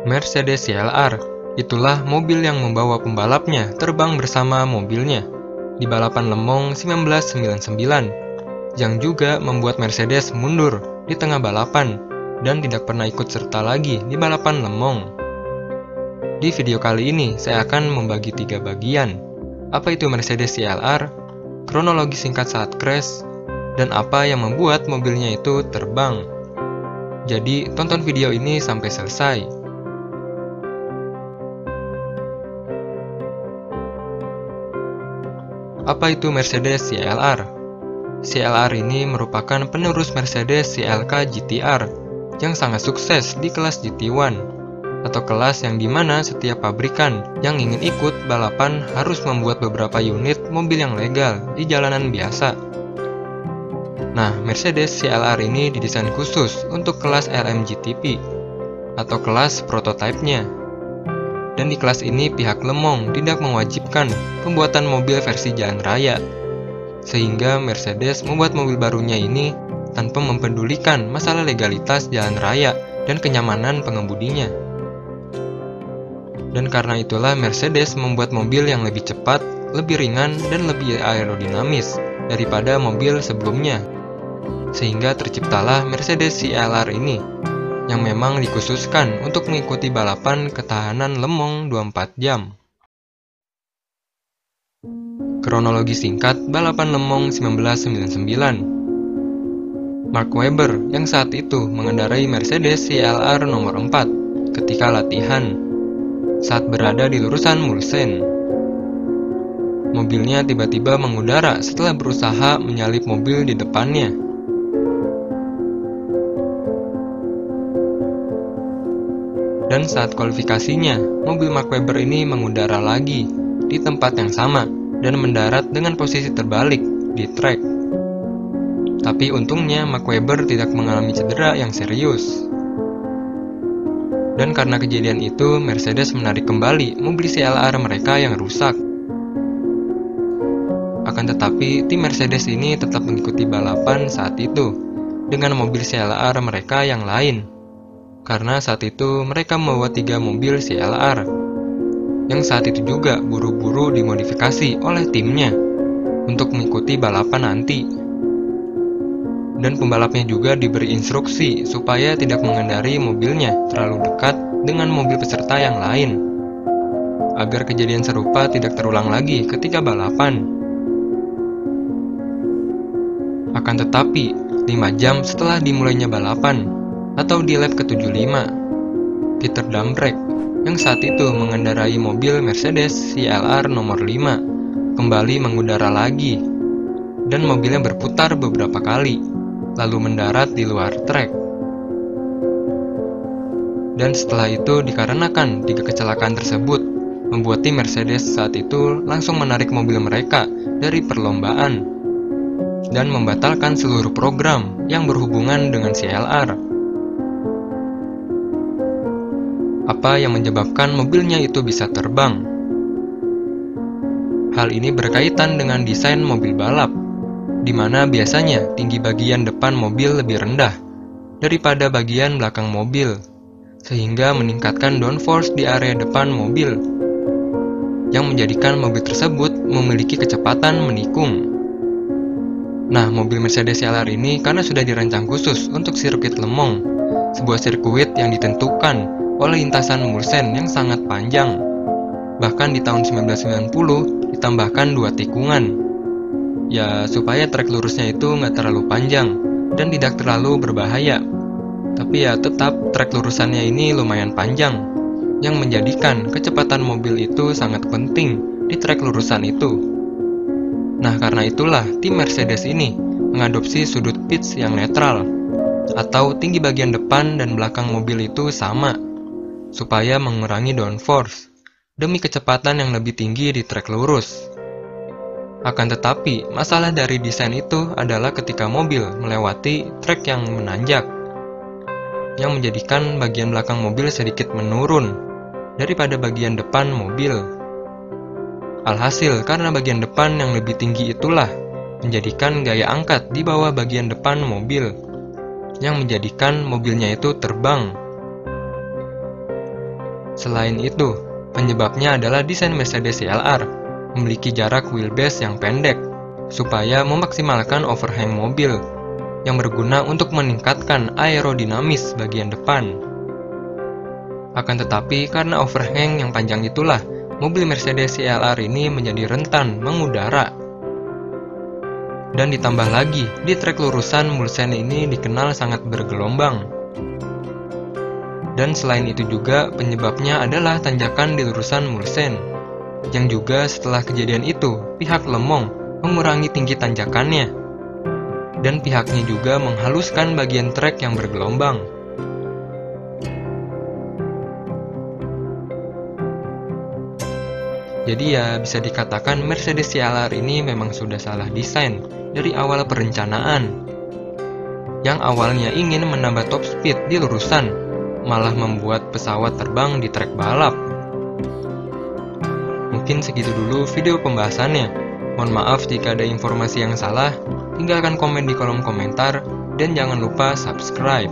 Mercedes CLR, itulah mobil yang membawa pembalapnya terbang bersama mobilnya di balapan Le Mans 1999, yang juga membuat Mercedes mundur di tengah balapan dan tidak pernah ikut serta lagi di balapan Le Mans. Di video kali ini saya akan membagi 3 bagian. Apa itu Mercedes CLR, kronologi singkat saat crash, dan apa yang membuat mobilnya itu terbang. Jadi tonton video ini sampai selesai. Apa itu Mercedes CLR? CLR ini merupakan penerus Mercedes CLK GTR yang sangat sukses di kelas GT1, atau kelas yang dimana setiap pabrikan yang ingin ikut balapan harus membuat beberapa unit mobil yang legal di jalanan biasa. Nah, Mercedes CLR ini didesain khusus untuk kelas LMGTP atau kelas prototipenya. Dan di kelas ini pihak Le Mans tidak mewajibkan pembuatan mobil versi jalan raya, sehingga Mercedes membuat mobil barunya ini tanpa mempedulikan masalah legalitas jalan raya dan kenyamanan pengemudinya. Dan karena itulah Mercedes membuat mobil yang lebih cepat, lebih ringan, dan lebih aerodinamis daripada mobil sebelumnya. Sehingga terciptalah Mercedes CLR ini, yang memang dikhususkan untuk mengikuti balapan ketahanan Le Mans 24 jam. Kronologi singkat balapan Le Mans 1999. Mark Webber yang saat itu mengendarai Mercedes CLR nomor 4 ketika latihan saat berada di lurusan Mulsanne. Mobilnya tiba-tiba mengudara setelah berusaha menyalip mobil di depannya. Dan saat kualifikasinya, mobil Mark Webber ini mengudara lagi di tempat yang sama dan mendarat dengan posisi terbalik di trek. Tapi untungnya Mark Webber tidak mengalami cedera yang serius. Dan karena kejadian itu, Mercedes menarik kembali mobil CLR mereka yang rusak. Akan tetapi, tim Mercedes ini tetap mengikuti balapan saat itu dengan mobil CLR mereka yang lain. Karena saat itu mereka membawa 3 mobil CLR yang saat itu juga buru-buru dimodifikasi oleh timnya untuk mengikuti balapan nanti. Dan pembalapnya juga diberi instruksi supaya tidak mengendari mobilnya terlalu dekat dengan mobil peserta yang lain, agar kejadian serupa tidak terulang lagi ketika balapan. Akan tetapi, 5 jam setelah dimulainya balapan, atau di lap ke-75, Peter Dambrek yang saat itu mengendarai mobil Mercedes CLR nomor 5 kembali mengudara lagi, dan mobilnya berputar beberapa kali, lalu mendarat di luar trek. Dan setelah itu dikarenakan 3 kecelakaan tersebut, membuat tim Mercedes saat itu langsung menarik mobil mereka dari perlombaan dan membatalkan seluruh program yang berhubungan dengan CLR. Apa yang menyebabkan mobilnya itu bisa terbang? Hal ini berkaitan dengan desain mobil balap, di mana biasanya tinggi bagian depan mobil lebih rendah daripada bagian belakang mobil, sehingga meningkatkan downforce di area depan mobil, yang menjadikan mobil tersebut memiliki kecepatan menikung. Nah, mobil Mercedes CLR ini karena sudah dirancang khusus untuk sirkuit Le Mans, sebuah sirkuit yang ditentukan oleh lintasan Mulsanne yang sangat panjang. Bahkan di tahun 1990 ditambahkan 2 tikungan, ya supaya trek lurusnya itu nggak terlalu panjang dan tidak terlalu berbahaya. Tapi ya tetap trek lurusannya ini lumayan panjang, yang menjadikan kecepatan mobil itu sangat penting di trek lurusan itu. Nah, karena itulah tim Mercedes ini mengadopsi sudut pitch yang netral, atau tinggi bagian depan dan belakang mobil itu sama, supaya mengurangi downforce demi kecepatan yang lebih tinggi di trek lurus. Akan tetapi, masalah dari desain itu adalah ketika mobil melewati trek yang menanjak, yang menjadikan bagian belakang mobil sedikit menurun daripada bagian depan mobil. Alhasil, karena bagian depan yang lebih tinggi itulah menjadikan gaya angkat di bawah bagian depan mobil, yang menjadikan mobilnya itu terbang. Selain itu, penyebabnya adalah desain Mercedes CLR memiliki jarak wheelbase yang pendek, supaya memaksimalkan overhang mobil, yang berguna untuk meningkatkan aerodinamis bagian depan. Akan tetapi, karena overhang yang panjang itulah, mobil Mercedes CLR ini menjadi rentan mengudara. Dan ditambah lagi, di trek lurusan Mulsanne ini dikenal sangat bergelombang. Dan selain itu juga, penyebabnya adalah tanjakan di lurusan Mulsanne, yang juga setelah kejadian itu, pihak Le Mans mengurangi tinggi tanjakannya, dan pihaknya juga menghaluskan bagian trek yang bergelombang. Jadi ya, bisa dikatakan Mercedes CLR ini memang sudah salah desain dari awal perencanaan. Yang awalnya ingin menambah top speed di lurusan, malah membuat pesawat terbang di trek balap. Mungkin segitu dulu video pembahasannya. Mohon maaf jika ada informasi yang salah, tinggalkan komen di kolom komentar, dan jangan lupa subscribe.